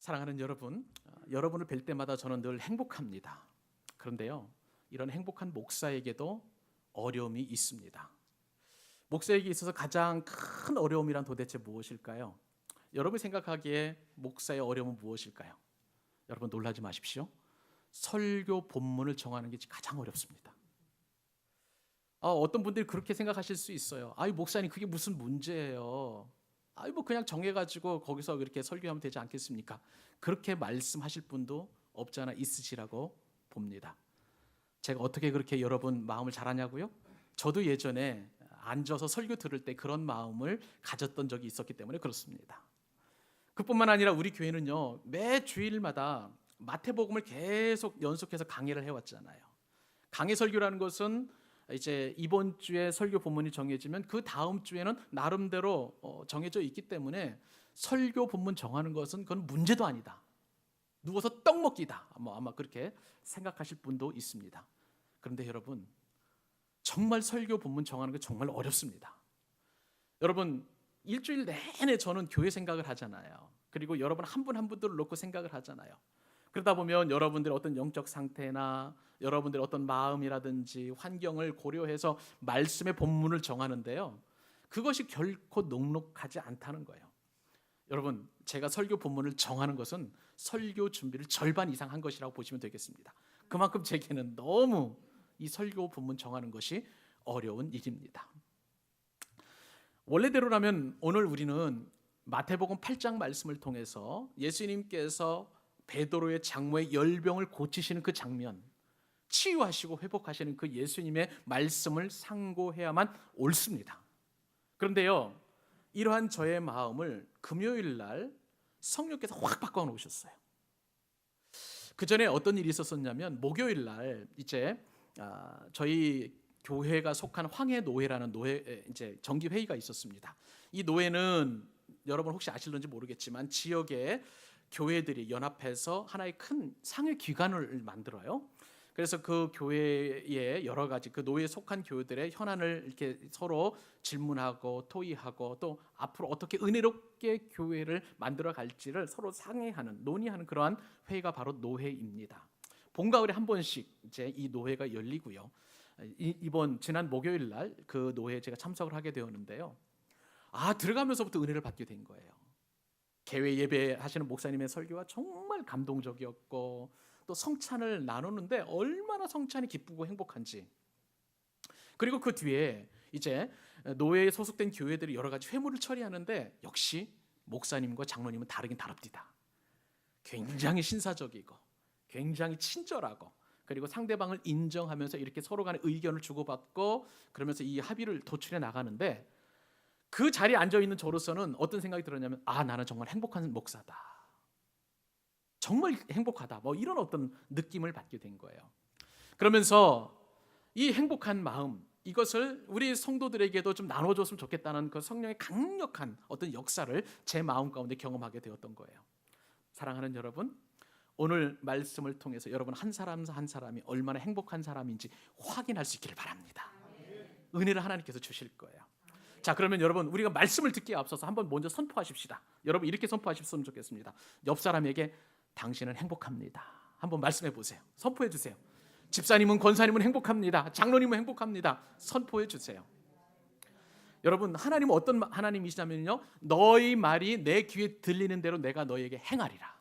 사랑하는 여러분, 여러분을 뵐 때마다 저는 늘 행복합니다. 그런데요, 이런 행복한 목사에게도 어려움이 있습니다. 목사에게 있어서 가장 큰 어려움이란 도대체 무엇일까요? 여러분이 생각하기에 목사의 어려움은 무엇일까요? 여러분 놀라지 마십시오. 설교 본문을 정하는 게 가장 어렵습니다. 어떤 분들이 그렇게 생각하실 수 있어요. 아이 목사님 그게 무슨 문제예요? 아이 뭐 그냥 정해가지고 거기서 그렇게 설교하면 되지 않겠습니까? 그렇게 말씀하실 분도 없지 않아 있으시라고 봅니다. 제가 어떻게 그렇게 여러분 마음을 잘 아냐고요? 저도 예전에 앉아서 설교 들을 때 그런 마음을 가졌던 적이 있었기 때문에 그렇습니다. 그뿐만 아니라 우리 교회는요, 매 주일마다 마태복음을 계속 연속해서 강의를 해왔잖아요. 강해 설교라는 것은 이제 이번 주에 설교 본문이 정해지면 그 다음 주에는 나름대로 정해져 있기 때문에 설교 본문 정하는 것은 그건 문제도 아니다. 누워서 떡 먹기다. 아마 그렇게 생각하실 분도 있습니다. 그런데 여러분, 정말 설교 본문 정하는 게 정말 어렵습니다. 여러분, 일주일 내내 저는 교회 생각을 하잖아요. 그리고 여러분 한 분 한 분들을 놓고 생각을 하잖아요. 그러다 보면 여러분들의 어떤 영적 상태나 여러분들의 어떤 마음이라든지 환경을 고려해서 말씀의 본문을 정하는데요, 그것이 결코 녹록하지 않다는 거예요. 여러분, 제가 설교 본문을 정하는 것은 설교 준비를 절반 이상 한 것이라고 보시면 되겠습니다. 그만큼 제게는 너무 이 설교 본문 정하는 것이 어려운 일입니다. 원래대로라면 오늘 우리는 마태복음 8장 말씀을 통해서 예수님께서 베드로의 장모의 열병을 고치시는 그 장면, 치유하시고 회복하시는 그 예수님의 말씀을 상고해야만 옳습니다. 그런데요, 이러한 저의 마음을 금요일 날 성령께서 확 바꿔 놓으셨어요. 그 전에 어떤 일이 있었었냐면 목요일 날 이제 저희 교회가 속한 황해노회라는 노회 이제 정기 회의가 있었습니다. 이 노회는 여러분 혹시 아실런지 모르겠지만 지역의 교회들이 연합해서 하나의 큰 상회 기관을 만들어요. 그래서 그 교회의 여러 가지 그 노회에 속한 교회들의 현안을 이렇게 서로 질문하고 토의하고 또 앞으로 어떻게 은혜롭게 교회를 만들어 갈지를 서로 상의하는 논의하는 그러한 회의가 바로 노회입니다. 봄 가을에 한 번씩 이제 이 노회가 열리고요. 이번 지난 목요일 날 그 노회에 제가 참석을 하게 되었는데요. 들어가면서부터 은혜를 받게 된 거예요. 개회 예배하시는 목사님의 설교가 정말 감동적이었고 또 성찬을 나누는데 얼마나 성찬이 기쁘고 행복한지, 그리고 그 뒤에 이제 노회에 소속된 교회들이 여러 가지 회무를 처리하는데 역시 목사님과 장로님은 다르긴 다릅니다. 굉장히 신사적이고 굉장히 친절하고 그리고 상대방을 인정하면서 이렇게 서로 간의 의견을 주고받고 그러면서 이 합의를 도출해 나가는데, 그 자리에 앉아있는 저로서는 어떤 생각이 들었냐면 나는 정말 행복한 목사다, 정말 행복하다, 뭐 이런 어떤 느낌을 받게 된 거예요. 그러면서 이 행복한 마음, 이것을 우리 성도들에게도 좀 나눠줬으면 좋겠다는 그 성령의 강력한 어떤 역사를 제 마음 가운데 경험하게 되었던 거예요. 사랑하는 여러분, 오늘 말씀을 통해서 여러분 한 사람 한 사람이 얼마나 행복한 사람인지 확인할 수 있기를 바랍니다. 은혜를 하나님께서 주실 거예요. 자, 그러면 여러분 우리가 말씀을 듣기에 앞서서 한번 먼저 선포하십시다. 여러분 이렇게 선포하셨으면 좋겠습니다. 옆 사람에게 당신은 행복합니다. 한번 말씀해 보세요. 선포해 주세요. 집사님은 권사님은 행복합니다. 장로님은 행복합니다. 선포해 주세요. 여러분, 하나님은 어떤 하나님이시냐면요, 너희 말이 내 귀에 들리는 대로 내가 너희에게 행하리라.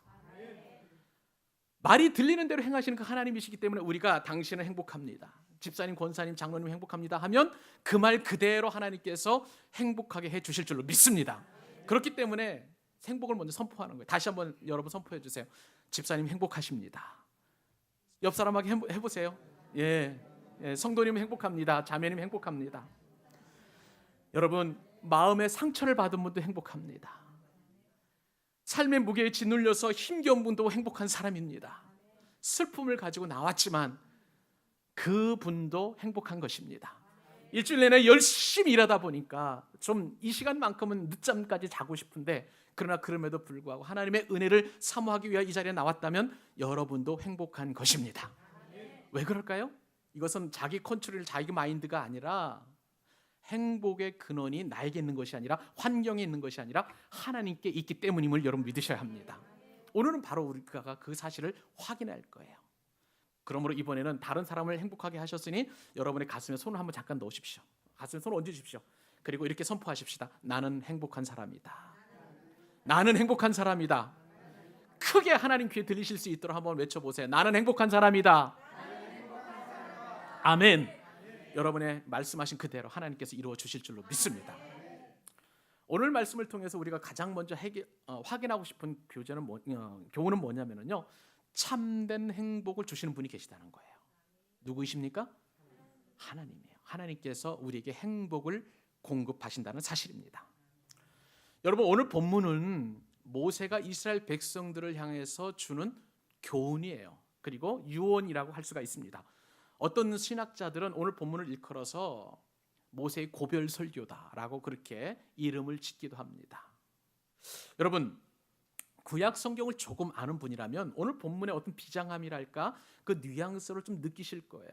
말이 들리는 대로 행하시는 그 하나님이시기 때문에 우리가 당신은 행복합니다, 집사님, 권사님, 장로님 행복합니다 하면 그 말 그대로 하나님께서 행복하게 해 주실 줄로 믿습니다. 그렇기 때문에 행복을 먼저 선포하는 거예요. 다시 한번 여러분 선포해 주세요. 집사님 행복하십니다. 옆 사람에게 해보세요. 성도님 행복합니다. 자매님 행복합니다. 여러분, 마음의 상처를 받은 분도 행복합니다. 삶의 무게에 짓눌려서 힘겨운 분도 행복한 사람입니다. 슬픔을 가지고 나왔지만 그분도 행복한 것입니다. 일주일 내내 열심히 일하다 보니까 좀 이 시간만큼은 늦잠까지 자고 싶은데, 그러나 그럼에도 불구하고 하나님의 은혜를 사모하기 위해 이 자리에 나왔다면 여러분도 행복한 것입니다. 왜 그럴까요? 이것은 자기 컨트롤, 자기 마인드가 아니라 행복의 근원이 나에게 있는 것이 아니라 환경에 있는 것이 아니라 하나님께 있기 때문임을 여러분 믿으셔야 합니다. 오늘은 바로 우리가 그 사실을 확인할 거예요. 그러므로 이번에는 다른 사람을 행복하게 하셨으니 여러분의 가슴에 손을 한번 잠깐 넣으십시오. 가슴에 손을 얹으십시오. 그리고 이렇게 선포하십시다. 나는 행복한 사람이다. 나는 행복한 사람이다. 크게 하나님 귀에 들리실 수 있도록 한번 외쳐보세요. 나는 행복한 사람이다. 아멘. 여러분의 말씀하신 그대로 하나님께서 이루어 주실 줄로 믿습니다. 오늘 말씀을 통해서 우리가 가장 먼저 확인하고 싶은 교훈은 뭐냐면요, 참된 행복을 주시는 분이 계시다는 거예요. 누구이십니까? 하나님이에요. 하나님께서 우리에게 행복을 공급하신다는 사실입니다. 여러분, 오늘 본문은 모세가 이스라엘 백성들을 향해서 주는 교훈이에요. 그리고 유언이라고 할 수가 있습니다. 어떤 신학자들은 오늘 본문을 일컬어서 모세의 고별 설교다라고 그렇게 이름을 짓기도 합니다. 여러분, 구약 성경을 조금 아는 분이라면 오늘 본문의 어떤 비장함이랄까 그 뉘앙스를 좀 느끼실 거예요.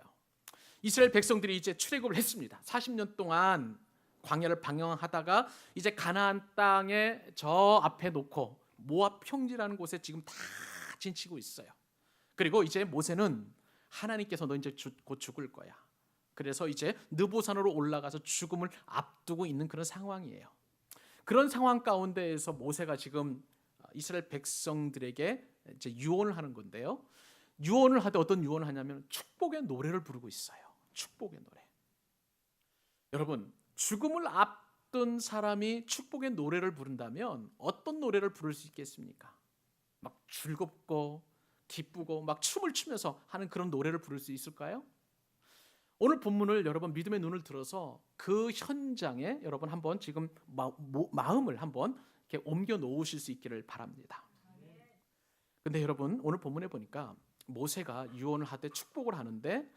이스라엘 백성들이 이제 출애굽을 했습니다. 40년 동안 광야를 방황하다가 이제 가나안 땅에 저 앞에 놓고 모압 평지라는 곳에 지금 다 진치고 있어요. 그리고 이제 모세는 하나님께서 너 이제 곧 죽을 거야. 그래서 이제 느보산으로 올라가서 죽음을 앞두고 있는 그런 상황이에요. 그런 상황 가운데에서 모세가 지금 이스라엘 백성들에게 이제 유언을 하는 건데요. 유언을 하되 어떤 유언을 하냐면 축복의 노래를 부르고 있어요. 축복의 노래. 여러분, 죽음을 앞둔 사람이 축복의 노래를 부른다면 어떤 노래를 부를 수 있겠습니까? 막 즐겁고 기쁘고 막 춤을 추면서 하는 그런 노래를 부를 수 있을까요? 오늘 본문을 여러분 믿음의 눈을 들어서 그 현장에 여러분 한번 지금 마음을 한번 이렇게 옮겨 놓으실 수 있기를 바랍니다. 근데 여러분, 오늘 본문에 보니까 모세가 유언을 하되 축복을 하는데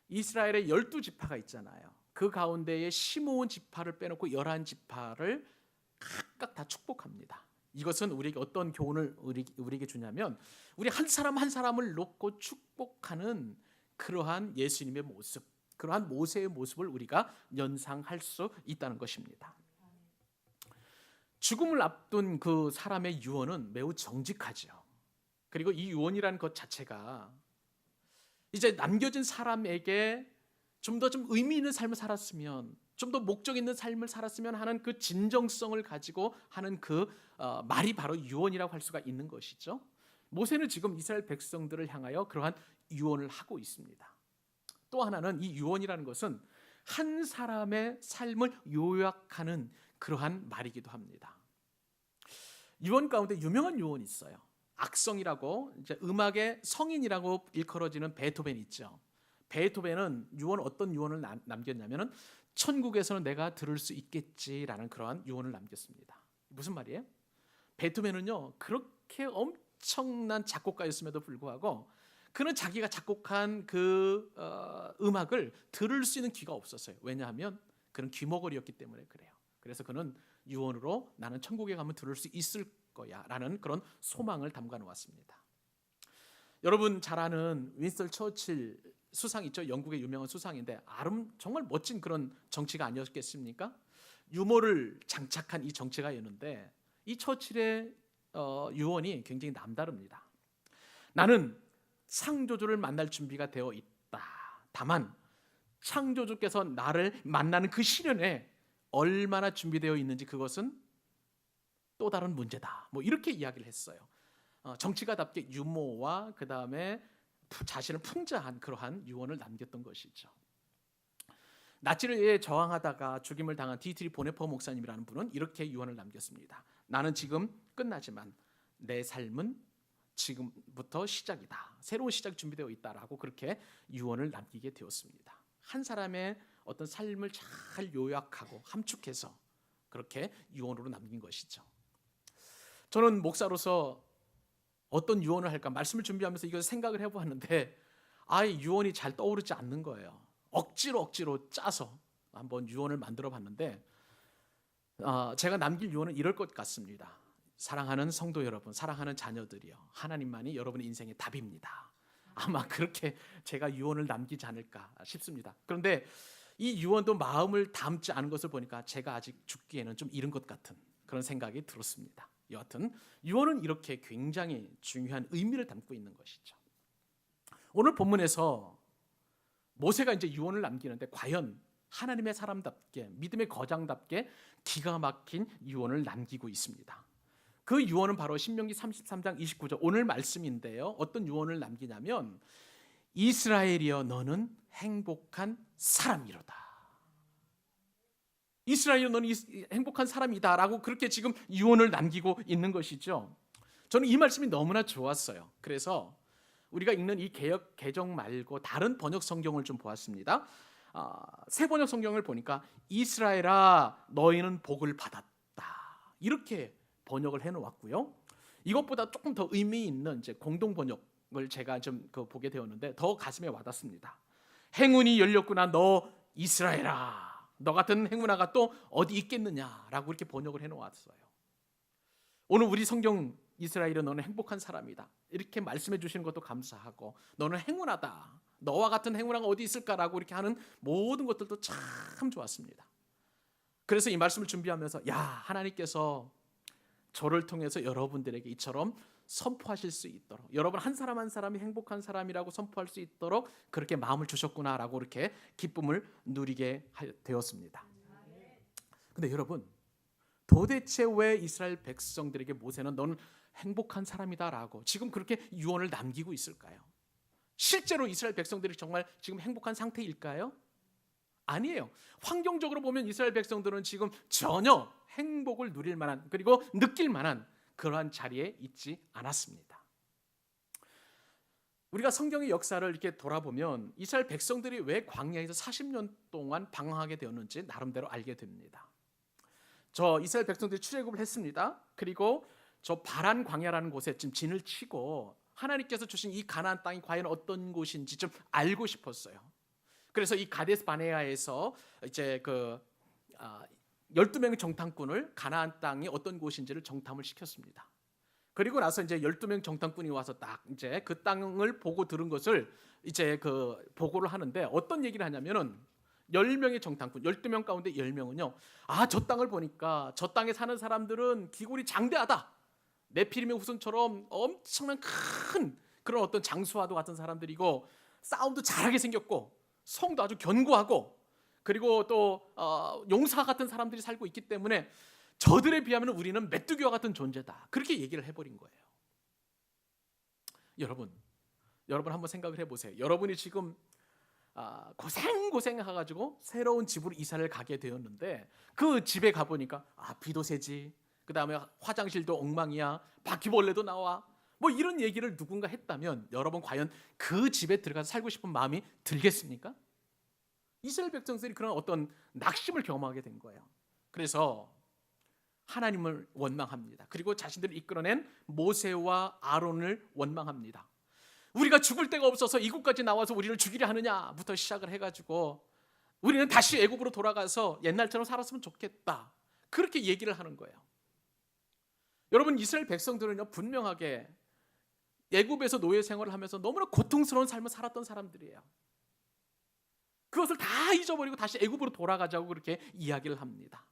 이스라엘의 12지파가 있잖아요. 그 가운데에 시므온 지파를 빼놓고 11지파를 각각 다 축복합니다. 이것은 우리에게 어떤 교훈을 우리에게 주냐면 우리 한 사람 한 사람을 놓고 축복하는 그러한 예수님의 모습, 그러한 모세의 모습을 우리가 연상할 수 있다는 것입니다. 죽음을 앞둔 그 사람의 유언은 매우 정직하죠. 그리고 이 유언이라는 것 자체가 이제 남겨진 사람에게 좀 더 의미 있는 삶을 살았으면, 좀 더 목적 있는 삶을 살았으면 하는 그 진정성을 가지고 하는 그 말이 바로 유언이라고 할 수가 있는 것이죠. 모세는 지금 이스라엘 백성들을 향하여 그러한 유언을 하고 있습니다. 또 하나는 이 유언이라는 것은 한 사람의 삶을 요약하는 그러한 말이기도 합니다. 유언 가운데 유명한 유언이 있어요. 악성이라고, 이제 음악의 성인이라고 일컬어지는 베토벤 있죠. 베토벤은 어떤 유언을 남겼냐면은 천국에서는 내가 들을 수 있겠지라는 그러한 유언을 남겼습니다. 무슨 말이에요? 베토벤은요, 그렇게 엄청난 작곡가였음에도 불구하고 그는 자기가 작곡한 그 음악을 들을 수 있는 귀가 없었어요. 왜냐하면 그는 귀머거리였기 때문에 그래요. 그래서 그는 유언으로 나는 천국에 가면 들을 수 있을 거야 라는 그런 소망을 담가 놓았습니다. 여러분 잘 아는 윈스턴 처칠 수상 있죠. 영국의 유명한 수상인데 정말 멋진 그런 정치가 아니었겠습니까? 유머를 장착한 이 정치가였는데 이 처칠의 유언이 굉장히 남다릅니다. 나는 창조주를 만날 준비가 되어 있다. 다만 창조주께서 나를 만나는 그 시련에 얼마나 준비되어 있는지 그것은 또 다른 문제다. 뭐 이렇게 이야기를 했어요. 정치가답게 유머와 그 다음에 자신을 풍자한 그러한 유언을 남겼던 것이죠. 나치에 저항하다가 죽임을 당한 디트리 보네퍼 목사님이라는 분은 이렇게 유언을 남겼습니다. 나는 지금 끝나지만 내 삶은 지금부터 시작이다. 새로운 시작이 준비되어 있다라고 그렇게 유언을 남기게 되었습니다. 한 사람의 어떤 삶을 잘 요약하고 함축해서 그렇게 유언으로 남긴 것이죠. 저는 목사로서 어떤 유언을 할까 말씀을 준비하면서 이걸 생각을 해보았는데 유언이 잘 떠오르지 않는 거예요. 억지로 짜서 한번 유언을 만들어 봤는데 제가 남길 유언은 이럴 것 같습니다. 사랑하는 성도 여러분, 사랑하는 자녀들이요, 하나님만이 여러분의 인생의 답입니다. 아마 그렇게 제가 유언을 남기지 않을까 싶습니다. 그런데 이 유언도 마음을 담지 않은 것을 보니까 제가 아직 죽기에는 좀 이른 것 같은 그런 생각이 들었습니다. 여하튼 유언은 이렇게 굉장히 중요한 의미를 담고 있는 것이죠. 오늘 본문에서 모세가 이제 유언을 남기는데 과연 하나님의 사람답게 믿음의 거장답게 기가 막힌 유언을 남기고 있습니다. 그 유언은 바로 신명기 33장 29절 오늘 말씀인데요. 어떤 유언을 남기냐면 이스라엘이여 너는 행복한 사람이로다. 이스라엘이여 너는 행복한 사람이다라고 그렇게 지금 유언을 남기고 있는 것이죠. 저는 이 말씀이 너무나 좋았어요. 그래서 우리가 읽는 이 개역 개정 말고 다른 번역 성경을 좀 보았습니다. 새 번역 성경을 보니까 이스라엘아 너희는 복을 받았다 이렇게 번역을 해놓았고요. 이것보다 조금 더 의미 있는 이제 공동 번역을 제가 좀 보게 되었는데 더 가슴에 와닿습니다. 행운이 열렸구나 너 이스라엘아 너 같은 행운아가 또 어디 있겠느냐라고 이렇게 번역을 해놓았어요. 오늘 우리 성경 이스라엘은 너는 행복한 사람이다 이렇게 말씀해 주시는 것도 감사하고 너는 행운하다 너와 같은 행운아가 어디 있을까라고 이렇게 하는 모든 것들도 참 좋았습니다. 그래서 이 말씀을 준비하면서 야 하나님께서 저를 통해서 여러분들에게 이처럼 선포하실 수 있도록 여러분 한 사람 한 사람이 행복한 사람이라고 선포할 수 있도록 그렇게 마음을 주셨구나라고 이렇게 기쁨을 누리게 되었습니다. 근데 여러분 도대체 왜 이스라엘 백성들에게 모세는 너는 행복한 사람이다라고 지금 그렇게 유언을 남기고 있을까요? 실제로 이스라엘 백성들이 정말 지금 행복한 상태일까요? 아니에요. 환경적으로 보면 이스라엘 백성들은 지금 전혀 행복을 누릴 만한 그리고 느낄 만한 그러한 자리에 있지 않았습니다. 우리가 성경의 역사를 이렇게 돌아보면 이스라엘 백성들이 왜 광야에서 40년 동안 방황하게 되었는지 나름대로 알게 됩니다. 저 이스라엘 백성들이 출애굽을 했습니다. 그리고 저 바란 광야라는 곳에 지금 진을 치고 하나님께서 주신 이 가나안 땅이 과연 어떤 곳인지 좀 알고 싶었어요. 그래서 이 가데스 바네아에서 이제 12명의 정탐꾼을 가나안 땅이 어떤 곳인지를 정탐을 시켰습니다. 그리고 나서 이제 12명 정탐꾼이 와서 딱 이제 그 땅을 보고 들은 것을 이제 보고를 하는데 어떤 얘기를 하냐면은 10명의 정탐꾼, 12명 가운데 10명은요. 저 땅을 보니까 저 땅에 사는 사람들은 기골이 장대하다. 네피림의 후손처럼 엄청난 큰 그런 어떤 장수와도 같은 사람들이고 싸움도 잘하게 생겼고 성도 아주 견고하고 그리고 또 용사 같은 사람들이 살고 있기 때문에 저들에 비하면 우리는 메뚜기와 같은 존재다. 그렇게 얘기를 해버린 거예요. 여러분 한번 생각을 해보세요. 여러분이 지금 고생해가지고 새로운 집으로 이사를 가게 되었는데 그 집에 가보니까 비도 새지 그 다음에 화장실도 엉망이야 바퀴벌레도 나와 뭐 이런 얘기를 누군가 했다면 여러분 과연 그 집에 들어가서 살고 싶은 마음이 들겠습니까? 이스라엘 백성들이 그런 어떤 낙심을 경험하게 된 거예요. 그래서 하나님을 원망합니다. 그리고 자신들을 이끌어낸 모세와 아론을 원망합니다. 우리가 죽을 데가 없어서 이곳까지 나와서 우리를 죽이려 하느냐부터 시작을 해가지고 우리는 다시 애굽으로 돌아가서 옛날처럼 살았으면 좋겠다. 그렇게 얘기를 하는 거예요. 여러분 이스라엘 백성들은요 분명하게 애굽에서 노예 생활을 하면서 너무나 고통스러운 삶을 살았던 사람들이에요. 그것을 다 잊어버리고 다시 애굽으로 돌아가자고 그렇게 이야기를 합니다.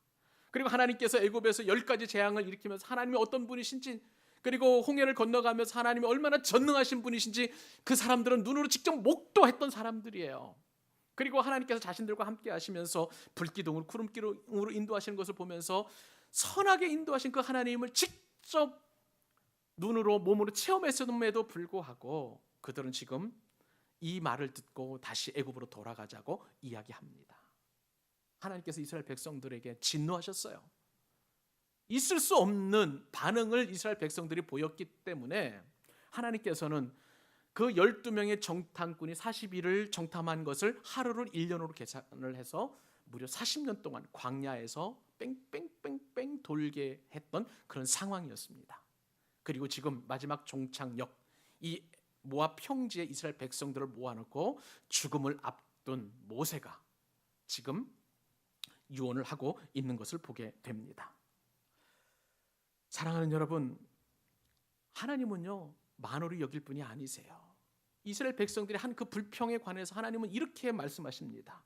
그리고 하나님께서 애굽에서 10가지 재앙을 일으키면서 하나님이 어떤 분이신지 그리고 홍해를 건너가면서 하나님이 얼마나 전능하신 분이신지 그 사람들은 눈으로 직접 목도했던 사람들이에요. 그리고 하나님께서 자신들과 함께 하시면서 불기둥으로 구름기둥으로 인도하시는 것을 보면서 선하게 인도하신 그 하나님을 직접 눈으로 몸으로 체험했음에도 불구하고 그들은 지금 이 말을 듣고 다시 애굽으로 돌아가자고 이야기합니다. 하나님께서 이스라엘 백성들에게 진노하셨어요. 있을 수 없는 반응을 이스라엘 백성들이 보였기 때문에 하나님께서는 그 12명의 정탐꾼이 40일을 정탐한 것을 하루를 1년으로 계산을 해서 무려 40년 동안 광야에서 뺑뺑뺑뺑 돌게 했던 그런 상황이었습니다. 그리고 지금 마지막 종착역 이 모압 평지에 이스라엘 백성들을 모아놓고 죽음을 앞둔 모세가 지금 유언을 하고 있는 것을 보게 됩니다. 사랑하는 여러분, 하나님은요 만홀히 여길 분이 아니세요. 이스라엘 백성들이 한 그 불평에 관해서 하나님은 이렇게 말씀하십니다.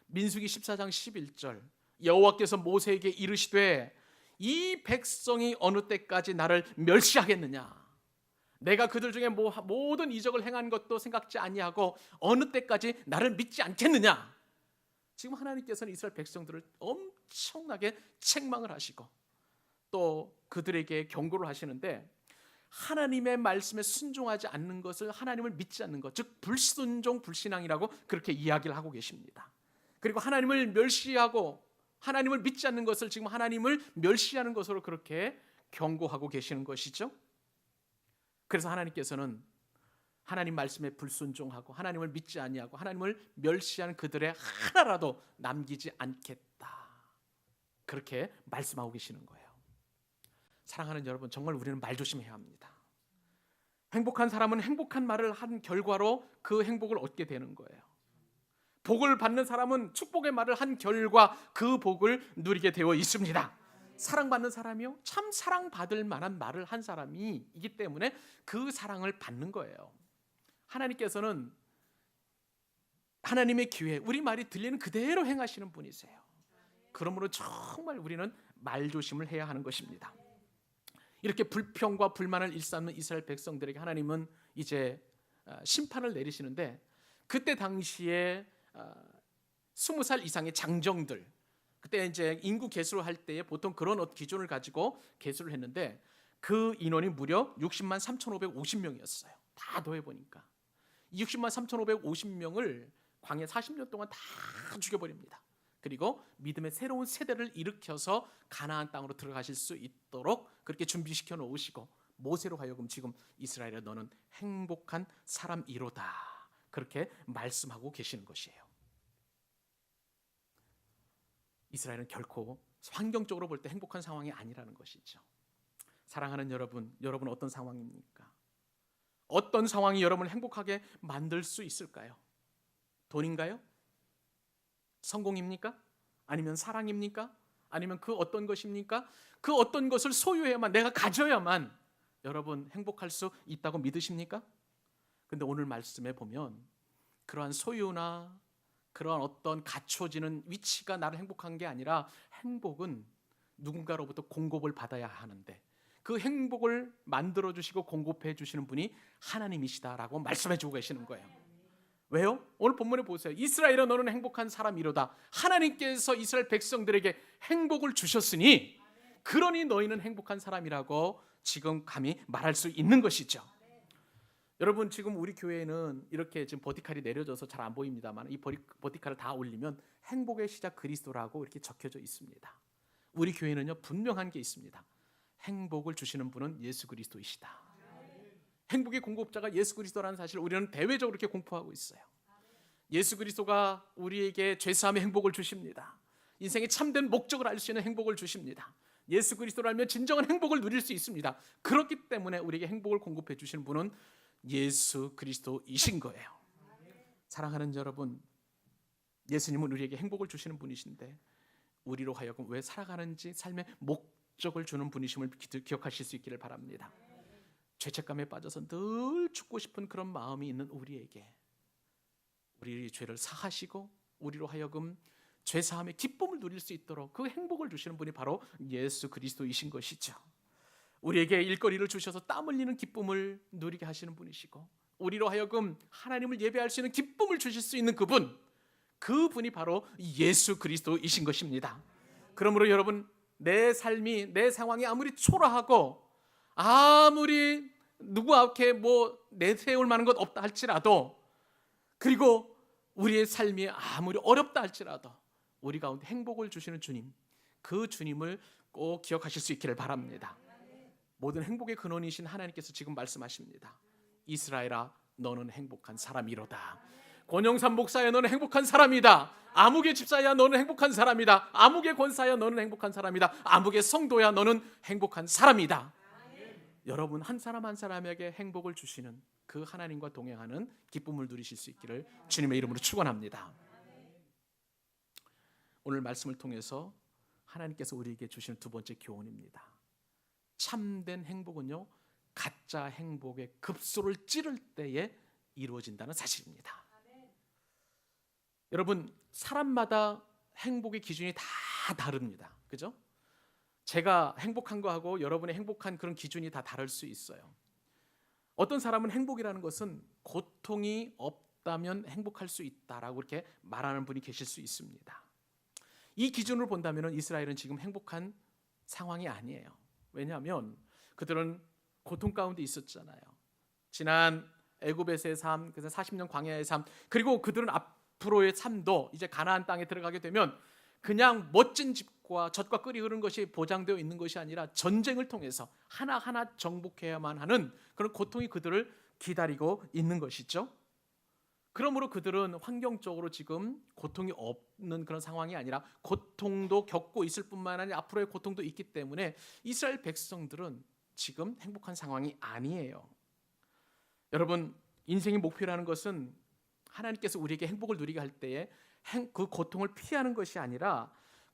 민수기 14장 11절 여호와께서 모세에게 이르시되 이 백성이 어느 때까지 나를 멸시하겠느냐? 내가 그들 중에 모든 이적을 행한 것도 생각지 아니하고 어느 때까지 나를 믿지 않겠느냐? 지금 하나님께서는 이스라엘 백성들을 엄청나게 책망을 하시고 또 그들에게 경고를 하시는데, 하나님의 말씀에 순종하지 않는 것을 하나님을 믿지 않는 것, 즉 불순종 불신앙이라고 그렇게 이야기를 하고 계십니다. 그리고 하나님을 멸시하고 하나님을 믿지 않는 것을 지금 하나님을 멸시하는 것으로 그렇게 경고하고 계시는 것이죠. 그래서 하나님께서는 하나님 말씀에 불순종하고 하나님을 믿지 아니하고 하나님을 멸시하는 그들의 하나라도 남기지 않겠다, 그렇게 말씀하고 계시는 거예요. 사랑하는 여러분, 정말 우리는 말 조심해야 합니다. 행복한 사람은 행복한 말을 한 결과로 그 행복을 얻게 되는 거예요. 복을 받는 사람은 축복의 말을 한 결과 그 복을 누리게 되어 있습니다. 사랑받는 사람이요, 참 사랑받을 만한 말을 한 사람이기 때문에 그 사랑을 받는 거예요. 하나님께서는 하나님의 기회, 우리 말이 들리는 그대로 행하시는 분이세요. 그러므로 정말 우리는 말조심을 해야 하는 것입니다. 이렇게 불평과 불만을 일삼는 이스라엘 백성들에게 하나님은 이제 심판을 내리시는데, 그때 당시에 20살 이상의 장정들, 그때 이제 인구 계수를 할 때에 보통 그런 기준을 가지고 계수를 했는데 그 인원이 무려 60만 3,550명이었어요. 다 더해보니까 60만 3,550명을 광야 40년 동안 다 죽여버립니다. 그리고 믿음의 새로운 세대를 일으켜서 가나안 땅으로 들어가실 수 있도록 그렇게 준비시켜 놓으시고, 모세로 하여금 지금 이스라엘에 너는 행복한 사람이로다, 그렇게 말씀하고 계시는 것이에요. 이스라엘은 결코 환경적으로 볼 때 행복한 상황이 아니라는 것이죠. 사랑하는 여러분, 여러분은 어떤 상황입니까? 어떤 상황이 여러분을 행복하게 만들 수 있을까요? 돈인가요? 성공입니까? 아니면 사랑입니까? 아니면 그 어떤 것입니까? 그 어떤 것을 소유해야만, 내가 가져야만 여러분 행복할 수 있다고 믿으십니까? 근데 오늘 말씀에 보면 그러한 소유나 그러한 어떤 갖춰지는 위치가 나를 행복한 게 아니라, 행복은 누군가로부터 공급을 받아야 하는데 그 행복을 만들어 주시고 공급해 주시는 분이 하나님이시다라고 말씀해 주고 계시는 거예요. 왜요? 오늘 본문에 보세요. 이스라엘아 너는 행복한 사람이로다. 하나님께서 이스라엘 백성들에게 행복을 주셨으니 그러니 너희는 행복한 사람이라고 지금 감히 말할 수 있는 것이죠. 여러분, 지금 우리 교회는 이렇게 지금 버티칼이 내려져서 잘 안 보입니다만, 이 버티칼을 다 올리면 행복의 시작 그리스도라고 이렇게 적혀져 있습니다. 우리 교회는요, 분명한 게 있습니다. 행복을 주시는 분은 예수 그리스도이시다. 행복의 공급자가 예수 그리스도라는 사실을 우리는 대외적으로 이렇게 공포하고 있어요. 예수 그리스도가 우리에게 죄사함의 행복을 주십니다. 인생의 참된 목적을 알 수 있는 행복을 주십니다. 예수 그리스도를 알면 진정한 행복을 누릴 수 있습니다. 그렇기 때문에 우리에게 행복을 공급해 주시는 분은 예수 그리스도이신 거예요. 사랑하는 여러분, 예수님은 우리에게 행복을 주시는 분이신데 우리로 하여금 왜 살아가는지 삶의 목적을 주는 분이심을 기억하실 수 있기를 바랍니다. 죄책감에 빠져서 늘 죽고 싶은 그런 마음이 있는 우리에게 우리의 죄를 사하시고 우리로 하여금 죄사함의 기쁨을 누릴 수 있도록 그 행복을 주시는 분이 바로 예수 그리스도이신 것이죠. 우리에게 일거리를 주셔서 땀 흘리는 기쁨을 누리게 하시는 분이시고, 우리로 하여금 하나님을 예배할 수 있는 기쁨을 주실 수 있는 그분이 바로 예수 그리스도이신 것입니다. 그러므로 여러분, 내 삶이, 내 상황이 아무리 초라하고 아무리 누구 앞에 내세울 만한 것 없다 할지라도, 그리고 우리의 삶이 아무리 어렵다 할지라도 우리 가운데 행복을 주시는 주님, 그 주님을 꼭 기억하실 수 있기를 바랍니다. 모든 행복의 근원이신 하나님께서 지금 말씀하십니다. 이스라엘아 너는 행복한 사람이로다. 권영삼 목사야 너는 행복한 사람이다. 아무개 집사야 너는 행복한 사람이다. 아무개 권사야 너는 행복한 사람이다. 아무개 성도야 너는 행복한 사람이다. 여러분 한 사람 한 사람에게 행복을 주시는 그 하나님과 동행하는 기쁨을 누리실 수 있기를 주님의 이름으로 축원합니다. 오늘 말씀을 통해서 하나님께서 우리에게 주시는 두 번째 교훈입니다. 참된 행복은요, 가짜 행복의 급소를 찌를 때에 이루어진다는 사실입니다. 여러분, 사람마다 행복의 기준이 다 다릅니다. 그죠? 제가 행복한 거하고 여러분의 행복한 그런 기준이 다 다를 수 있어요. 어떤 사람은 행복이라는 것은 고통이 없다면 행복할 수 있다라고 이렇게 말하는 분이 계실 수 있습니다. 이 기준으로 본다면 이스라엘은 지금 행복한 상황이 아니에요. 왜냐하면 그들은 고통 가운데 있었잖아요. 지난 애굽에서의 삶, 그래서 40년 광야의 삶, 그리고 그들은 앞으로의 삶도 이제 가나안 땅에 들어가게 되면 그냥 멋진 집과 젖과 꿀이 흐르는 것이 보장되어 있는 것이 아니라 전쟁을 통해서 하나하나 정복해야만 하는 그런 고통이 그들을 기다리고 있는 것이죠. 그러므로 그들은 환경적으로 지금 고통이 없는 그런 상황이 아니라 고통도 겪고 있을 뿐만 아니라 앞으로의 고통도 있기 때문에 이스라엘 백성들은 지금 행복한 상황이 아니에요. 여러분, 인생의 목표라는 것은 하나님께서 우리에게 행복을 누리게 할 때에 그 고통을 피하는 것이 아니라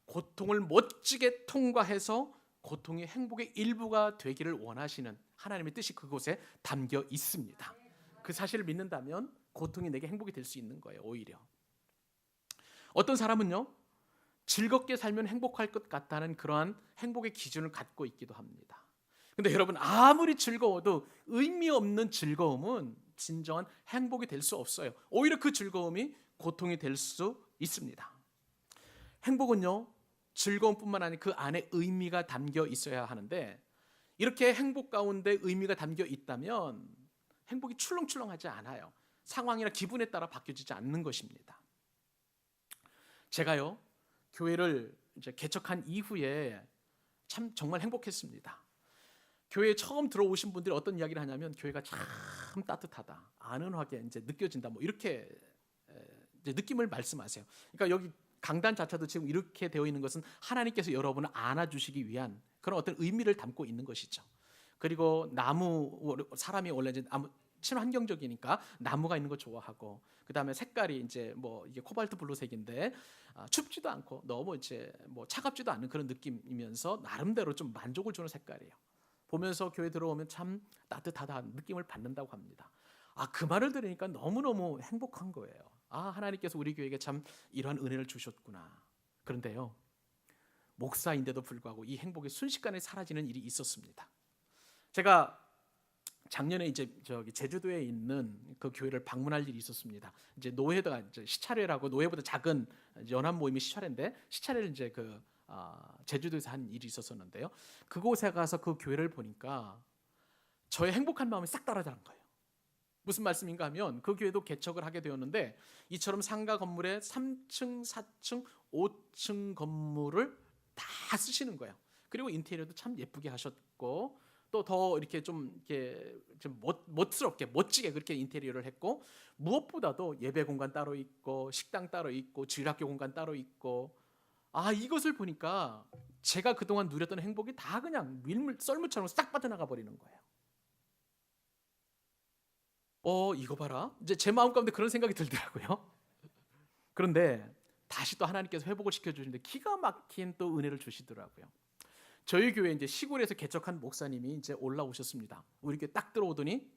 고통을 멋지게 통과해서 고통이 행복의 일부가 되기를 원하시는 하나님의 뜻이 그곳에 담겨 있습니다. 그 사실을 믿는다면 고통이 내게 행복이 될 수 있는 거예요. 오히려 어떤 사람은요, 즐겁게 살면 행복할 것 같다는 그러한 행복의 기준을 갖고 있기도 합니다. 근데 여러분, 아무리 즐거워도 의미 없는 즐거움은 진정한 행복이 될 수 없어요. 오히려 그 즐거움이 고통이 될 수 있습니다. 행복은요, 즐거움뿐만 아니라 그 안에 의미가 담겨 있어야 하는데, 이렇게 행복 가운데 의미가 담겨 있다면 행복이 출렁출렁하지 않아요. 상황이나 기분에 따라 바뀌어지지 않는 것입니다. 제가요, 교회를 이제 개척한 이후에 참 정말 행복했습니다. 교회에 처음 들어오신 분들이 어떤 이야기를 하냐면 교회가 참 따뜻하다, 안은하게 이제 느껴진다, 뭐 이렇게 이제 느낌을 말씀하세요. 그러니까 여기 강단 자체도 지금 이렇게 되어 있는 것은 하나님께서 여러분을 안아주시기 위한 그런 어떤 의미를 담고 있는 것이죠. 그리고 사람이 원래 이제 친환경적이니까 나무가 있는 거 좋아하고, 그 다음에 색깔이 이제 뭐 이게 코발트 블루색인데 춥지도 않고 너무 이제 뭐 차갑지도 않은 그런 느낌이면서 나름대로 좀 만족을 주는 색깔이에요. 보면서 교회 들어오면 참 따뜻하다는 느낌을 받는다고 합니다. 그 말을 들으니까 너무너무 행복한 거예요. 하나님께서 우리 교회에게 참 이러한 은혜를 주셨구나. 그런데요, 목사인데도 불구하고 이 행복이 순식간에 사라지는 일이 있었습니다. 제가 작년에 이제 제주도에 있는 그 교회를 방문할 일이 있었습니다. 이제 노회가 이제 시차례라고, 노회보다 작은 연합 모임이 시차례인데, 시차례를 이제 제주도에서 한 일이 있었었는데요. 그곳에 가서 그 교회를 보니까 저의 행복한 마음이 싹 떨어지는 거예요. 무슨 말씀인가 하면 그 교회도 개척을 하게 되었는데 이처럼 상가 건물에 3층, 4층, 5층 건물을 다 쓰시는 거예요. 그리고 인테리어도 참 예쁘게 하셨고, 또 더 이렇게 좀 멋스럽게 멋지게 그렇게 인테리어를 했고, 무엇보다도 예배 공간 따로 있고 식당 따로 있고 주일학교 공간 따로 있고, 이것을 보니까 제가 그동안 누렸던 행복이 다 그냥 썰물처럼 싹 빠져나가 버리는 거예요. 이거 봐라. 이제 제 마음 가운데 그런 생각이 들더라고요. 그런데 다시 또 하나님께서 회복을 시켜주시는데 기가 막힌 또 은혜를 주시더라고요. 저희 교회 이제 시골에서 개척한 목사님이 이제 올라오셨습니다. 우리 교회 딱 들어오더니,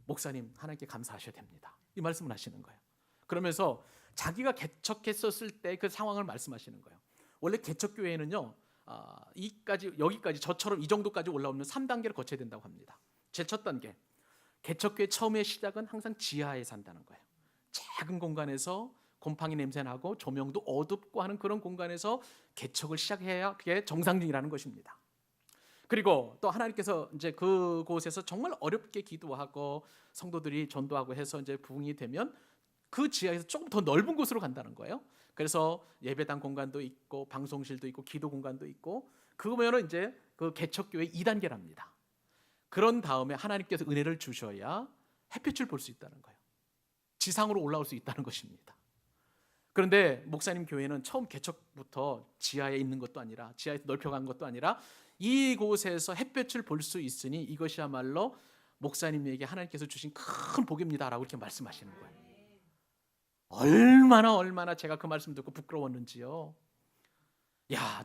목사님 하나님께 감사하셔야 됩니다, 이 말씀을 하시는 거예요. 그러면서 자기가 개척했었을 때 그 상황을 말씀하시는 거예요. 원래 개척 교회는요, 여기까지 저처럼 이 정도까지 올라오면 3단계를 거쳐야 된다고 합니다. 제 첫 단계, 개척교회 처음의 시작은 항상 지하에 산다는 거예요. 작은 공간에서 곰팡이 냄새 나고 조명도 어둡고 하는 그런 공간에서 개척을 시작해야 그게 정상적이라는 것입니다. 그리고 또 하나님께서 이제 그곳에서 정말 어렵게 기도하고 성도들이 전도하고 해서 이제 부흥이 되면 그 지하에서 조금 더 넓은 곳으로 간다는 거예요. 그래서 예배당 공간도 있고 방송실도 있고 기도 공간도 있고, 그거면은 이제 그 개척교회 2단계랍니다. 그런 다음에 하나님께서 은혜를 주셔야 햇빛을 볼 수 있다는 거예요. 지상으로 올라올 수 있다는 것입니다. 그런데 목사님 교회는 처음 개척부터 지하에 있는 것도 아니라, 지하에서 넓혀간 것도 아니라 이곳에서 햇볕을 볼 수 있으니 이것이야말로 목사님에게 하나님께서 주신 큰 복입니다라고 이렇게 말씀하시는 거예요. 얼마나 제가 그 말씀 듣고 부끄러웠는지요.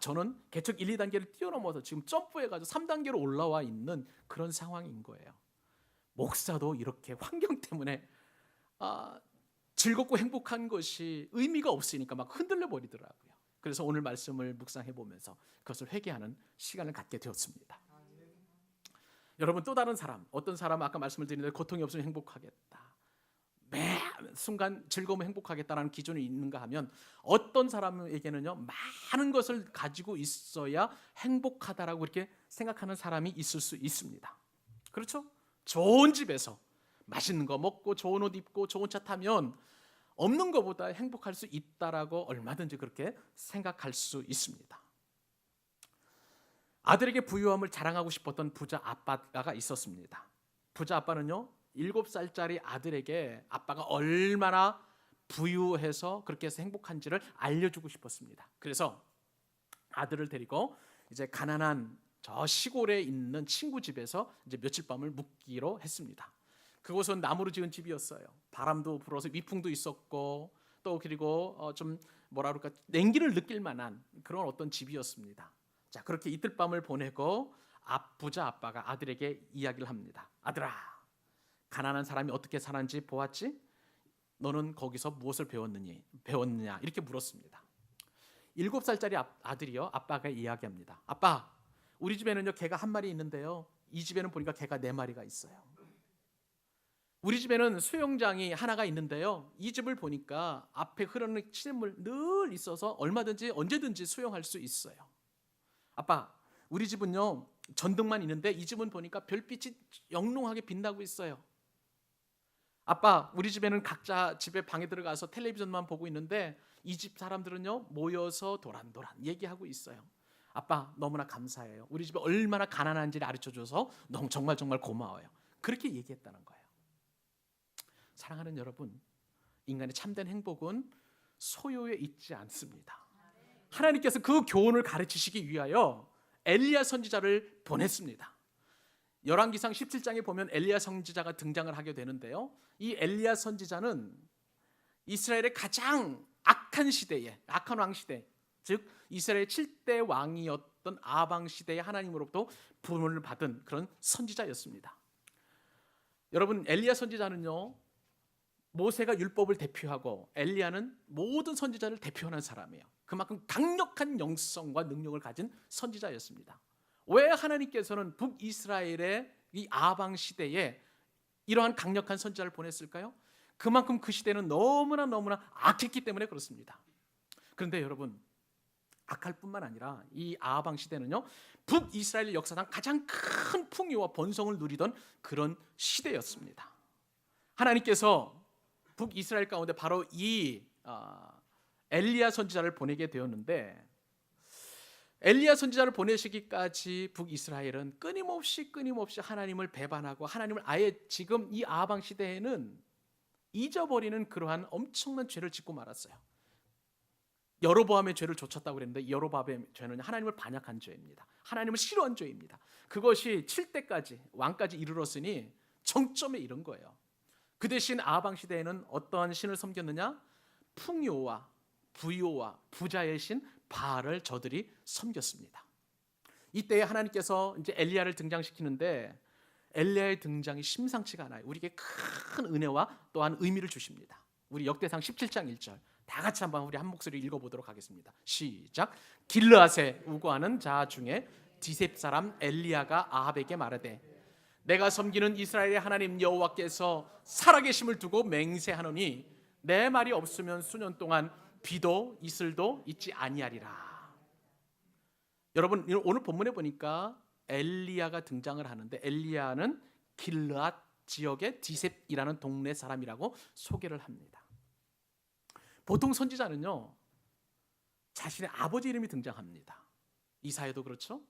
저는 개척 1, 2단계를 뛰어넘어서 지금 점프해가지고 3단계로 올라와 있는 그런 상황인 거예요. 목사도 이렇게 환경 때문에 즐겁고 행복한 것이 의미가 없으니까 막 흔들려 버리더라고요. 그래서 오늘 말씀을 묵상해 보면서 그것을 회개하는 시간을 갖게 되었습니다. 여러분, 또 다른 사람, 어떤 사람은 아까 말씀을 드렸는데 고통이 없으면 행복하겠다, 매 순간 즐거우면 행복하겠다라는 기준이 있는가 하면, 어떤 사람에게는요 많은 것을 가지고 있어야 행복하다라고 이렇게 생각하는 사람이 있을 수 있습니다. 그렇죠? 좋은 집에서 맛있는 거 먹고 좋은 옷 입고 좋은 차 타면 없는 것보다 행복할 수 있다라고 얼마든지 그렇게 생각할 수 있습니다. 아들에게 부유함을 자랑하고 싶었던 부자 아빠가 있었습니다. 부자 아빠는요 7살짜리 아들에게 아빠가 얼마나 부유해서 그렇게 해서 행복한지를 알려주고 싶었습니다. 그래서 아들을 데리고 이제 가난한 저 시골에 있는 친구 집에서 이제 며칠 밤을 묵기로 했습니다. 그곳은 나무로 지은 집이었어요. 바람도 불어서 위풍도 있었고, 또 그리고 좀 뭐라 그럴까, 냉기를 느낄 만한 그런 어떤 집이었습니다. 자, 그렇게 이틀 밤을 보내고 부자 아빠가 아들에게 이야기를 합니다. 아들아, 가난한 사람이 어떻게 사는지 보았지? 너는 거기서 무엇을 배웠느냐? 이렇게 물었습니다. 7살짜리 아들이요 아빠가 이야기합니다. 아빠, 우리 집에는요 개가 한 마리 있는데요, 이 집에는 보니까 개가 4마리가 있어요. 우리 집에는 수영장이 하나가 있는데요, 이 집을 보니까 앞에 흐르는 시냇물 늘 있어서 얼마든지 언제든지 수영할 수 있어요. 아빠, 우리 집은요 전등만 있는데 이 집은 보니까 별빛이 영롱하게 빛나고 있어요. 아빠, 우리 집에는 각자 집에 방에 들어가서 텔레비전만 보고 있는데 이 집 사람들은요 모여서 도란도란 얘기하고 있어요. 아빠, 너무나 감사해요. 우리 집이 얼마나 가난한지를 가르쳐줘서 너무 정말 고마워요. 그렇게 얘기했다는 거예요. 사랑하는 여러분, 인간의 참된 행복은 소유에 있지 않습니다. 하나님께서 그 교훈을 가르치시기 위하여 엘리야 선지자를 보냈습니다. 열왕기상 17장에 보면 엘리야 선지자가 등장을 하게 되는데요, 이 엘리야 선지자는 이스라엘의 가장 악한 시대에, 악한 왕 시대, 즉 이스라엘 7대 왕이었던 아방 시대에 하나님으로부터 부름을 받은 그런 선지자였습니다. 여러분, 엘리야 선지자는요 모세가 율법을 대표하고 엘리야는 모든 선지자를 대표하는 사람이에요. 그만큼 강력한 영성과 능력을 가진 선지자였습니다. 왜 하나님께서는 북이스라엘의 이 아방 시대에 이러한 강력한 선지자를 보냈을까요? 그만큼 그 시대는 너무나 악했기 때문에 그렇습니다. 그런데 여러분, 악할 뿐만 아니라 이 아방 시대는요 북이스라엘 역사상 가장 큰 풍요와 번성을 누리던 그런 시대였습니다. 하나님께서 북이스라엘 가운데 바로 이 엘리야 선지자를 보내게 되었는데, 엘리야 선지자를 보내시기까지 북이스라엘은 끊임없이 하나님을 배반하고 하나님을 아예 지금 이 아방 시대에는 잊어버리는 그러한 엄청난 죄를 짓고 말았어요. 여로보암의 죄를 좇았다고 그랬는데, 여로보암의 죄는 하나님을 반역한 죄입니다. 하나님을 싫어한 죄입니다. 그것이 7대까지 왕까지 이르렀으니 정점에 이른 거예요. 그 대신 아방 시대에는 어떠한 신을 섬겼느냐? 풍요와 부요와 부자의 신 바알을 저들이 섬겼습니다. 이때에 하나님께서 이제 엘리야를 등장시키는데 엘리야의 등장이 심상치가 않아요. 우리에게 큰 은혜와 또한 의미를 주십니다. 우리 역대상 17장 1절 다 같이 한번 우리 한 목소리 읽어보도록 하겠습니다. 시작. 길르앗에 우거하는 자 중에 디셉 사람 엘리야가 아합에게 말하되, 내가 섬기는 이스라엘의 하나님 여호와께서 살아계심을 두고 맹세하노니 내 말이 없으면 수년 동안 비도 이슬도 있지 아니하리라. 여러분, 오늘 본문에 보니까 엘리야가 등장을 하는데, 엘리야는 길르앗 지역의 디셉이라는 동네 사람이라고 소개를 합니다. 보통 선지자는요 자신의 아버지 이름이 등장합니다. 이사야도 그렇죠.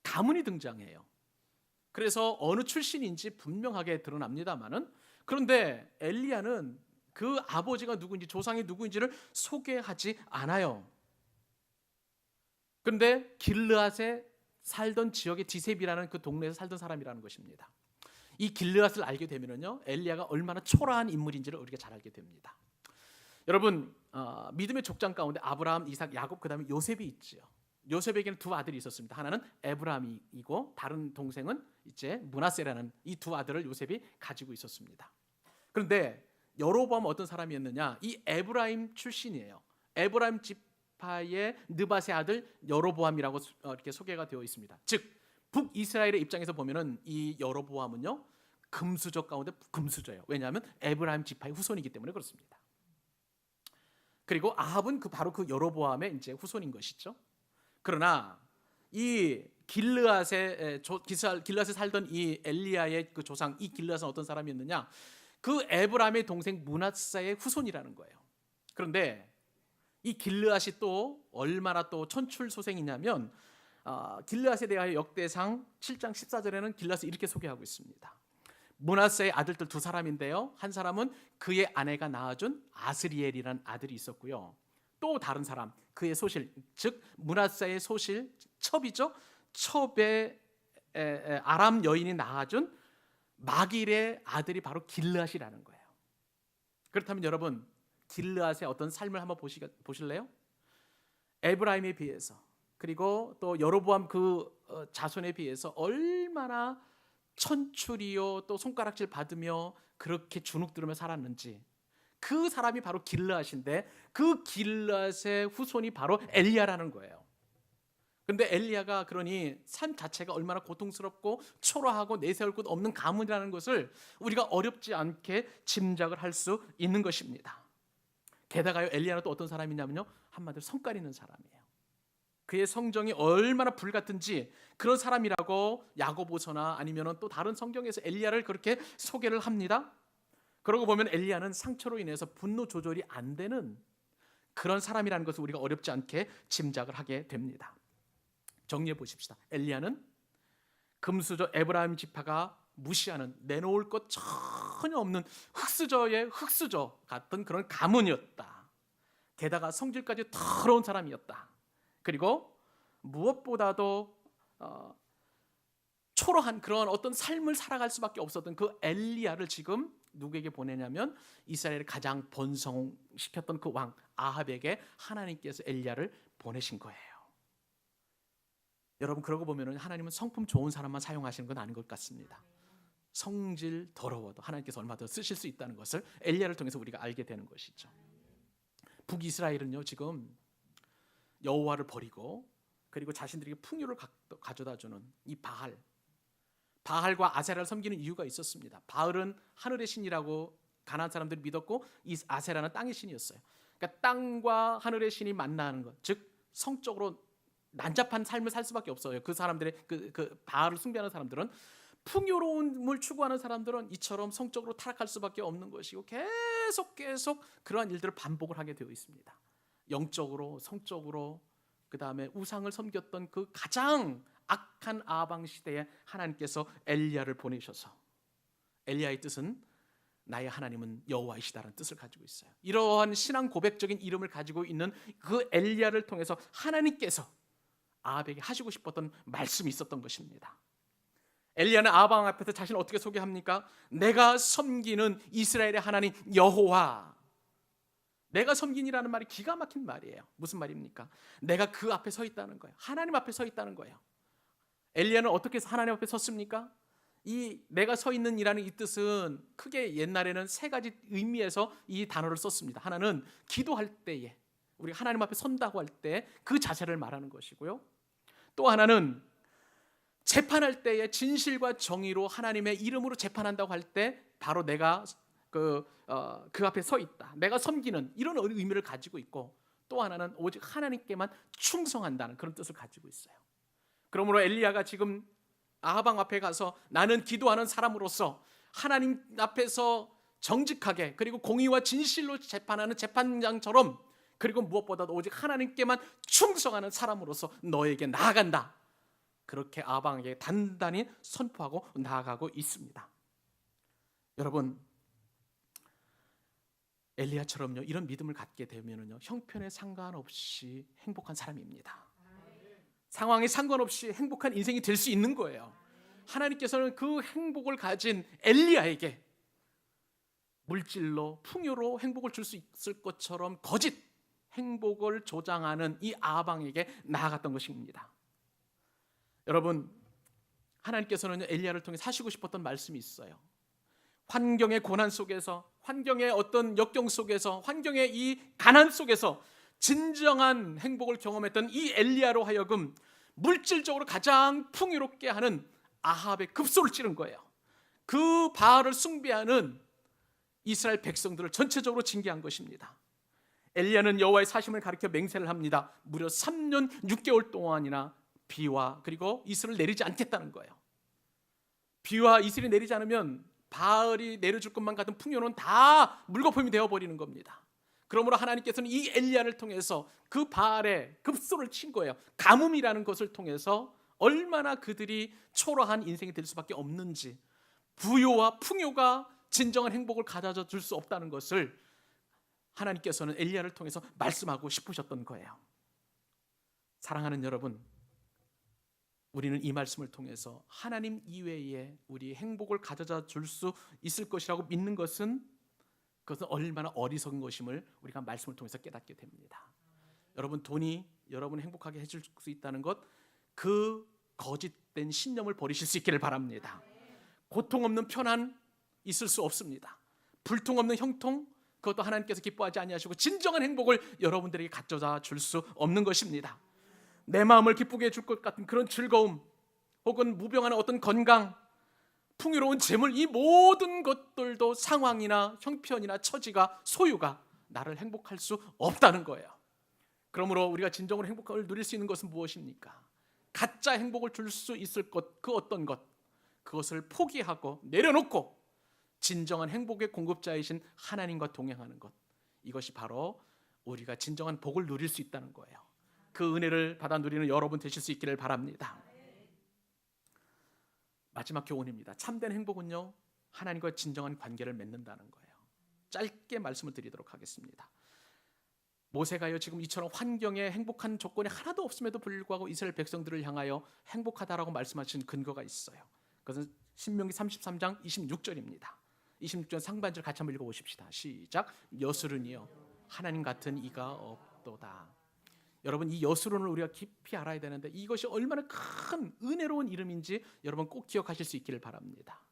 가문이 등장해요. 그래서 어느 출신인지 분명하게 드러납니다만은, 그런데 엘리야는 그 아버지가 누구인지 조상이 누구인지를 소개하지 않아요. 그런데 길르앗에 살던 지역의 디셉이라는 그 동네에서 살던 사람이라는 것입니다. 이 길르앗을 알게 되면요 엘리야가 얼마나 초라한 인물인지를 우리가 잘 알게 됩니다. 여러분, 믿음의 족장 가운데 아브라함, 이삭, 야곱, 그 다음에 요셉이 있지요. 요셉에게는 두 아들이 있었습니다. 하나는 에브라임이고 다른 동생은 이제 므낫세라는 이 두 아들을 요셉이 가지고 있었습니다. 그런데 여로보암은 어떤 사람이었느냐? 이 에브라임 출신이에요. 에브라임 집 지파의 느밧의 아들 여로보암이라고 이렇게 소개가 되어 있습니다. 즉 북이스라엘의 입장에서 보면은 이 여로보암은요 금수저 가운데 금수저예요. 왜냐하면 에브라임 지파의 후손이기 때문에 그렇습니다. 그리고 아합은 바로 그 여로보암의 이제 후손인 것이죠. 그러나 이 길르앗에 살던 이 엘리야의 그 조상 이 길르앗은 어떤 사람이었느냐? 그 에브라임의 동생 므낫세의 후손이라는 거예요. 그런데 이 길르앗이 또 얼마나 또 천출소생이냐면 길르앗에 대하여 역대상 7장 14절에는 길르앗을 이렇게 소개하고 있습니다. 므낫세의 아들들 두 사람인데요. 한 사람은 그의 아내가 낳아준 아스리엘이라는 아들이 있었고요. 또 다른 사람 그의 소실 즉 므낫세의 소실 첩이죠. 첩의 아람 여인이 낳아준 마길의 아들이 바로 길르앗이라는 거예요. 그렇다면 여러분 길르앗의 어떤 삶을 한번 보실래요? 에브라임에 비해서 그리고 또 여로보암 그 자손에 비해서 얼마나 천출이요 또 손가락질 받으며 그렇게 주눅들으며 살았는지 그 사람이 바로 길르앗인데 그 길르앗의 후손이 바로 엘리야라는 거예요. 그런데 엘리야가 그러니 삶 자체가 얼마나 고통스럽고 초라하고 내세울 곳 없는 가문이라는 것을 우리가 어렵지 않게 짐작을 할 수 있는 것입니다. 게다가요 엘리야는 또 어떤 사람이냐면요 한마디로 성깔 있는 사람이에요. 그의 성정이 얼마나 불같은지 그런 사람이라고 야고보서나 아니면 또 다른 성경에서 엘리야를 그렇게 소개를 합니다. 그러고 보면 엘리야는 상처로 인해서 분노 조절이 안 되는 그런 사람이라는 것을 우리가 어렵지 않게 짐작을 하게 됩니다. 정리해 보십시다. 엘리야는 금수저 에브라임 지파가 무시하는 내놓을 것 전혀 없는 흙수저의 흙수저 같은 그런 가문이었다. 게다가 성질까지 더러운 사람이었다. 그리고 무엇보다도 초라한 그런 어떤 삶을 살아갈 수밖에 없었던 그 엘리야를 지금 누구에게 보내냐면 이스라엘을 가장 번성시켰던 그 왕 아합에게 하나님께서 엘리야를 보내신 거예요. 여러분 그러고 보면 하나님은 성품 좋은 사람만 사용하시는 건 아닌 것 같습니다. 성질 더러워도 하나님께서 얼마 더 쓰실 수 있다는 것을 엘리야를 통해서 우리가 알게 되는 것이죠. 북이스라엘은요 지금 여호와를 버리고 그리고 자신들에게 풍요를 가져다주는 이 바알과 아세라를 섬기는 이유가 있었습니다. 바알은 하늘의 신이라고 가나안 사람들이 믿었고 이 아세라는 땅의 신이었어요. 그러니까 땅과 하늘의 신이 만나는 것, 즉 성적으로 난잡한 삶을 살 수밖에 없어요. 그 사람들의 그 바알을 숭배하는 사람들은 풍요로움을 추구하는 사람들은 이처럼 성적으로 타락할 수밖에 없는 것이고 계속 그러한 일들을 반복을 하게 되어 있습니다. 영적으로, 성적으로, 그 다음에 우상을 섬겼던 그 가장 악한 아방 시대에 하나님께서 엘리야를 보내셔서 엘리야의 뜻은 나의 하나님은 여호와이시다라는 뜻을 가지고 있어요. 이러한 신앙 고백적인 이름을 가지고 있는 그 엘리야를 통해서 하나님께서 아합에게 하시고 싶었던 말씀이 있었던 것입니다. 엘리야는 아합 왕 앞에서 자신을 어떻게 소개합니까? 내가 섬기는 이스라엘의 하나님 여호와. 내가 섬긴이라는 말이 기가 막힌 말이에요. 무슨 말입니까? 내가 그 앞에 서 있다는 거예요. 하나님 앞에 서 있다는 거예요. 엘리야는 어떻게 해서 하나님 앞에 섰습니까? 이 내가 서 있는이라는 이 뜻은 크게 옛날에는 세 가지 의미에서 이 단어를 썼습니다. 하나는 기도할 때에 우리가 하나님 앞에 선다고 할 때 그 자세를 말하는 것이고요. 또 하나는 재판할 때에 진실과 정의로 하나님의 이름으로 재판한다고 할 때 바로 내가 그 앞에 서 있다. 내가 섬기는 이런 의미를 가지고 있고 또 하나는 오직 하나님께만 충성한다는 그런 뜻을 가지고 있어요. 그러므로 엘리야가 지금 아합 왕 앞에 가서 나는 기도하는 사람으로서 하나님 앞에서 정직하게 그리고 공의와 진실로 재판하는 재판장처럼 그리고 무엇보다도 오직 하나님께만 충성하는 사람으로서 너에게 나아간다. 그렇게 아합 왕에게 단단히 선포하고 나아가고 있습니다. 여러분 엘리야처럼요 이런 믿음을 갖게 되면요 형편에 상관없이 행복한 사람입니다. 상황에 상관없이 행복한 인생이 될 수 있는 거예요. 하나님께서는 그 행복을 가진 엘리야에게 물질로 풍요로 행복을 줄 수 있을 것처럼 거짓 행복을 조장하는 이 아합 왕에게 나아갔던 것입니다. 여러분 하나님께서는 엘리야를 통해 하시고 싶었던 말씀이 있어요. 환경의 고난 속에서 환경의 어떤 역경 속에서 환경의 이 가난 속에서 진정한 행복을 경험했던 이 엘리야로 하여금 물질적으로 가장 풍요롭게 하는 아합의 급소를 찌른 거예요. 그 바알을 숭배하는 이스라엘 백성들을 전체적으로 징계한 것입니다. 엘리야는 여호와의 사심을 가리켜 맹세를 합니다. 무려 3년 6개월 동안이나 비와 그리고 이슬을 내리지 않겠다는 거예요. 비와 이슬이 내리지 않으면 바알이 내려줄 것만 같은 풍요는 다 물거품이 되어버리는 겁니다. 그러므로 하나님께서는 이 엘리야를 통해서 그 바알의 급소를 친 거예요. 가뭄이라는 것을 통해서 얼마나 그들이 초라한 인생이 될 수밖에 없는지, 부요와 풍요가 진정한 행복을 가져다 줄 수 없다는 것을 하나님께서는 엘리야를 통해서 말씀하고 싶으셨던 거예요. 사랑하는 여러분, 우리는 이 말씀을 통해서 하나님 이외에 우리 행복을 가져다 줄 수 있을 것이라고 믿는 것은 그것은 얼마나 어리석은 것임을 우리가 말씀을 통해서 깨닫게 됩니다. 여러분, 돈이 여러분을 행복하게 해줄 수 있다는 것, 그 거짓된 신념을 버리실 수 있기를 바랍니다. 고통 없는 편안 있을 수 없습니다. 불통 없는 형통, 그것도 하나님께서 기뻐하지 아니하시고 진정한 행복을 여러분들에게 가져다 줄 수 없는 것입니다. 내 마음을 기쁘게 해줄 것 같은 그런 즐거움, 혹은 무병한 어떤 건강, 풍요로운 재물, 이 모든 것들도 상황이나 형편이나 처지가, 소유가 나를 행복할 수 없다는 거예요. 그러므로 우리가 진정으로 행복을 누릴 수 있는 것은 무엇입니까? 가짜 행복을 줄 수 있을 것, 그 어떤 것, 그것을 포기하고 내려놓고 진정한 행복의 공급자이신 하나님과 동행하는 것, 이것이 바로 우리가 진정한 복을 누릴 수 있다는 거예요. 그 은혜를 받아 누리는 여러분 되실 수 있기를 바랍니다. 마지막 교훈입니다. 참된 행복은요, 하나님과 진정한 관계를 맺는다는 거예요. 짧게 말씀을 드리도록 하겠습니다. 모세가요, 지금 이처럼 환경에 행복한 조건이 하나도 없음에도 불구하고 이스라엘 백성들을 향하여 행복하다라고 말씀하신 근거가 있어요. 그것은 신명기 33장 26절입니다. 26절 상반절 같이 한번 읽어보십시다. 시작. 여수른이여 하나님 같은 이가 없도다. 여러분, 이 여수론을 우리가 깊이 알아야 되는데 이것이 얼마나 큰 은혜로운 이름인지 여러분 꼭 기억하실 수 있기를 바랍니다.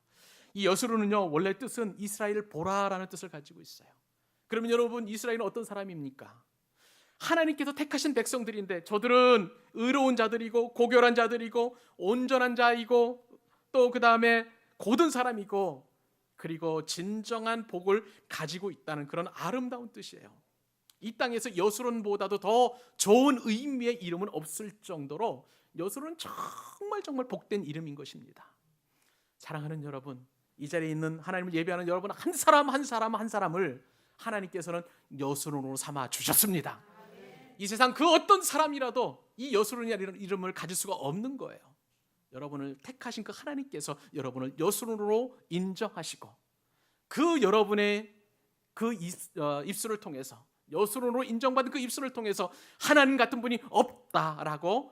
이 여수론은요, 원래 뜻은 이스라엘을 보라라는 뜻을 가지고 있어요. 그러면 여러분, 이스라엘은 어떤 사람입니까? 하나님께서 택하신 백성들인데 저들은 의로운 자들이고 고결한 자들이고 온전한 자이고 또 그 다음에 고든 사람이고 그리고 진정한 복을 가지고 있다는 그런 아름다운 뜻이에요. 이 땅에서 여수론보다도 더 좋은 의미의 이름은 없을 정도로 여수론은 정말 복된 이름인 것입니다. 사랑하는 여러분, 이 자리에 있는 하나님을 예배하는 여러분 한 사람 한 사람을 하나님께서는 여수론으로 삼아 주셨습니다. 이 세상 그 어떤 사람이라도 이 여수론이라는 이름을 가질 수가 없는 거예요. 여러분을 택하신 그 하나님께서 여러분을 여수론으로 인정하시고 그 여러분의 그 입술을 통해서, 여수론으로 인정받은 그 입술을 통해서 하나님 같은 분이 없다라고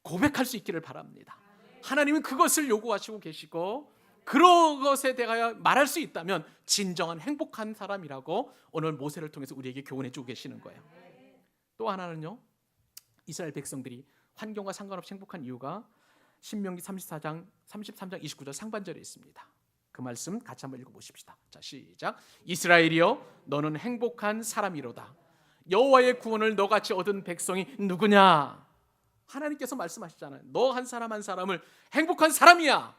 고백할 수 있기를 바랍니다. 하나님은 그것을 요구하시고 계시고 그것에 대하여 말할 수 있다면 진정한 행복한 사람이라고 오늘 모세를 통해서 우리에게 교훈해 주고 계시는 거예요. 또 하나는요, 이스라엘 백성들이 환경과 상관없이 행복한 이유가 신명기 33장 29절 상반절에 있습니다. 그 말씀 같이 한번 읽어보십시다. 자, 시작. 이스라엘이여 너는 행복한 사람이로다. 여호와의 구원을 너같이 얻은 백성이 누구냐? 하나님께서 말씀하시잖아요. 너 한 사람 한 사람을 행복한 사람이야.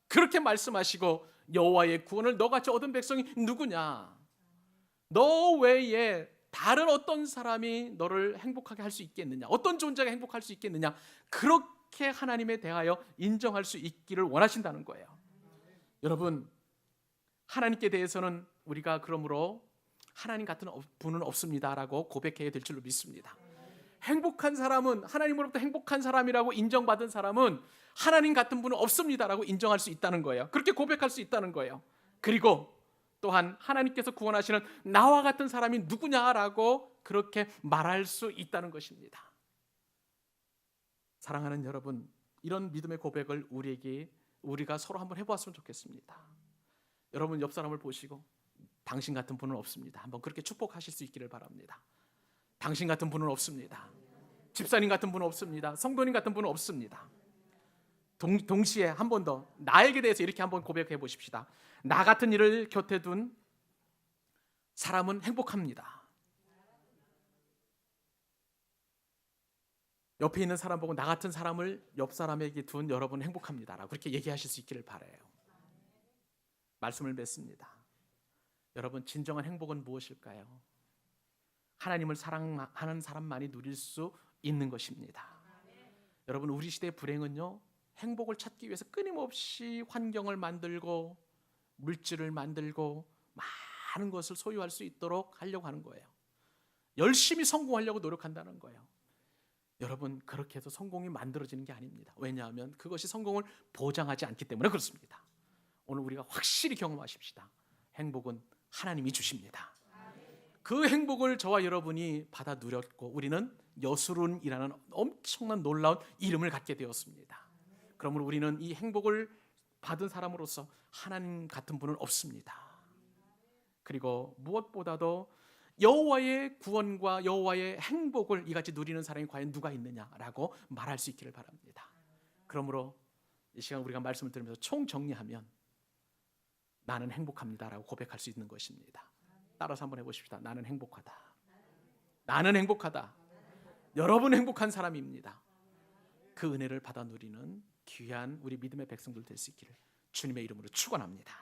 그렇게 말씀하시고 여호와의 구원을 너같이 얻은 백성이 누구냐? 너 외에 다른 어떤 사람이 너를 행복하게 할 수 있겠느냐? 어떤 존재가 행복할 수 있겠느냐? 그렇게 하나님에 대하여 인정할 수 있기를 원하신다는 거예요. 여러분, 하나님께 대해서는 우리가 그러므로 하나님 같은 분은 없습니다라고 고백해야 될 줄로 믿습니다. 행복한 사람은, 하나님으로부터 행복한 사람이라고 인정받은 사람은 하나님 같은 분은 없습니다라고 인정할 수 있다는 거예요. 그렇게 고백할 수 있다는 거예요. 그리고 또한 하나님께서 구원하시는 나와 같은 사람이 누구냐라고 그렇게 말할 수 있다는 것입니다. 사랑하는 여러분, 이런 믿음의 고백을 우리가 서로 한번 해보았으면 좋겠습니다. 여러분 옆 사람을 보시고 당신 같은 분은 없습니다. 한번 그렇게 축복하실 수 있기를 바랍니다. 당신 같은 분은 없습니다. 집사님 같은 분은 없습니다. 성도님 같은 분은 없습니다. 동시에 한 번 더 나에게 대해서 이렇게 한번 고백해 보십시다. 나 같은 일을 곁에 둔 사람은 행복합니다. 옆에 있는 사람 보고 나 같은 사람을 옆 사람에게 둔 여러분 행복합니다라고 그렇게 얘기하실 수 있기를 바라요. 말씀을 맺습니다. 여러분, 진정한 행복은 무엇일까요? 하나님을 사랑하는 사람만이 누릴 수 있는 것입니다. 여러분, 우리 시대의 불행은요, 행복을 찾기 위해서 끊임없이 환경을 만들고 물질을 만들고 많은 것을 소유할 수 있도록 하려고 하는 거예요. 열심히 성공하려고 노력한다는 거예요. 여러분, 그렇게 해서 성공이 만들어지는 게 아닙니다. 왜냐하면 그것이 성공을 보장하지 않기 때문에 그렇습니다. 오늘 우리가 확실히 경험하십시다. 행복은 하나님이 주십니다. 그 행복을 저와 여러분이 받아 누렸고 우리는 여수룬이라는 엄청난 놀라운 이름을 갖게 되었습니다. 그러므로 우리는 이 행복을 받은 사람으로서 하나님 같은 분은 없습니다. 그리고 무엇보다도 여호와의 구원과 여호와의 행복을 이같이 누리는 사람이 과연 누가 있느냐라고 말할 수 있기를 바랍니다. 그러므로 이 시간 우리가 말씀을 들으면서 총정리하면 나는 행복합니다라고 고백할 수 있는 것입니다. 따라서 한번 해보십시다. 나는 행복하다. 나는 행복하다. 여러분 행복한 사람입니다. 그 은혜를 받아 누리는 귀한 우리 믿음의 백성들 될 수 있기를 주님의 이름으로 축원합니다.